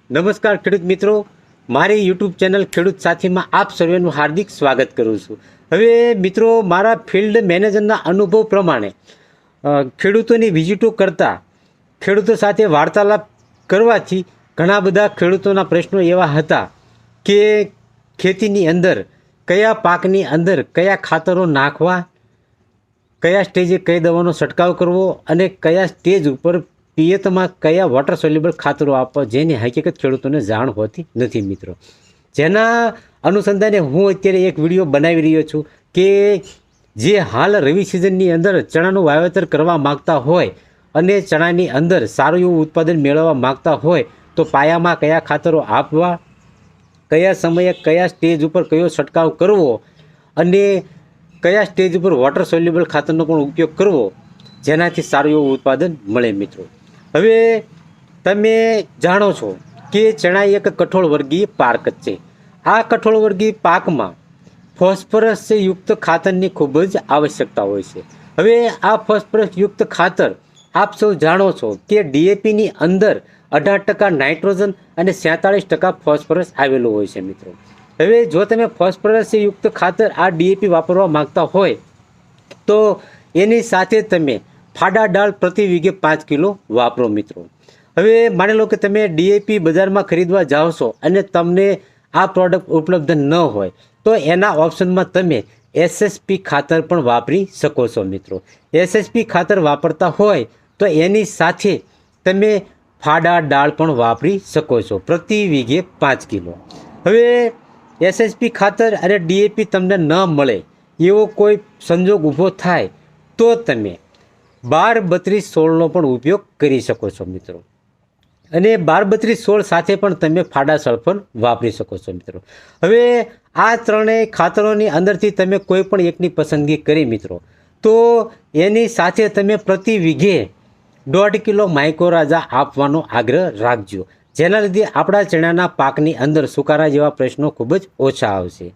નમસ્કાર ખેડૂત મિત્રો, મારી યુટ્યુબ ચેનલ ખેડૂત સાથીમાં આપ સર્વેનું હાર્દિક સ્વાગત કરું છું। હવે મિત્રો, મારા ફિલ્ડ મેનેજરના અનુભવ પ્રમાણે ખેડૂતોની વિઝિટો કરતાં ખેડૂતો સાથે વાર્તાલાપ કરવાથી ઘણા બધા ખેડૂતોના પ્રશ્નો એવા હતા કે ખેતીની અંદર કયા પાકની અંદર કયા ખાતરો નાખવા, કયા સ્ટેજે કઈ દવાનો છંટકાવ કરવો અને કયા સ્ટેજ ઉપર પિયતમાં કયા વોટર સોલ્યુબલ ખાતરો આપવા, જેની હકીકત ખેડૂતોને જાણ હોતી નથી મિત્રો। જેના અનુસંધાને હું અત્યારે એક વિડીયો બનાવી રહ્યો છું કે જે હાલ રવિ સિઝનની અંદર ચણાનું વાવેતર કરવા માગતા હોય અને ચણાની અંદર સારું એવું ઉત્પાદન મેળવવા માગતા હોય તો પાયામાં કયા ખાતરો આપવા, કયા સમયે કયા સ્ટેજ ઉપર કયો છંટકાવ કરવો અને કયા સ્ટેજ ઉપર વોટર સોલ્યુબલ ખાતરનો પણ ઉપયોગ કરવો, જેનાથી સારું એવું ઉત્પાદન મળે મિત્રો। હવે તમે જાણો છો કે ચણા એક કઠોળ વર્ગીય પાક જ છે। આ કઠોળ વર્ગીય પાકમાં ફોસ્ફરસ યુક્ત ખાતરની ખૂબ જ આવશ્યકતા હોય છે। હવે આ ફોસ્ફરસ યુક્ત ખાતર આપ સૌ જાણો છો કે ડીએપીની અંદર 18% નાઇટ્રોજન અને 47% ફોસ્ફરસ આવેલું હોય છે મિત્રો। હવે જો તમે ફોસ્ફરસ યુક્ત ખાતર આ ડીએપી વાપરવા માગતા હોય તો એની સાથે તમે ફાડા ડાળ પ્રતિ વીઘે 5 કિલો વાપરો મિત્રો। હવે માની લો કે તમે ડીએપી બજારમાં ખરીદવા જાઓ છો અને તમને આ પ્રોડક્ટ ઉપલબ્ધ ન હોય તો એના ઓપ્શનમાં તમે એસએસપી ખાતર પણ વાપરી શકો છો મિત્રો। એસએસપી ખાતર વાપરતા હોય તો એની સાથે તમે ફાડા ડાળ પણ વાપરી શકો છો પ્રતિ વીઘે 5 કિલો। હવે એસએસપી ખાતર અને ડીએપી તમને ન મળે એવો કોઈ સંજોગ ઊભો થાય તો તમે 12-32-16નો પણ ઉપયોગ કરી શકો છો મિત્રો। અને 12-32-16 સાથે પણ તમે ફાડા સલ્ફર વાપરી શકો છો મિત્રો। હવે આ ત્રણેય ખાતરોની અંદરથી તમે કોઈ પણ એકની પસંદગી કરી મિત્રો તો એની સાથે તમે પ્રતિ વીઘે 1.5 કિલો માઇક્રોરાજા આપવાનો આગ્રહ રાખજો, જેના લીધે આપણા ચણાના પાકની અંદર સુકારા જેવા પ્રશ્નો ખૂબ જ ઓછા આવશે।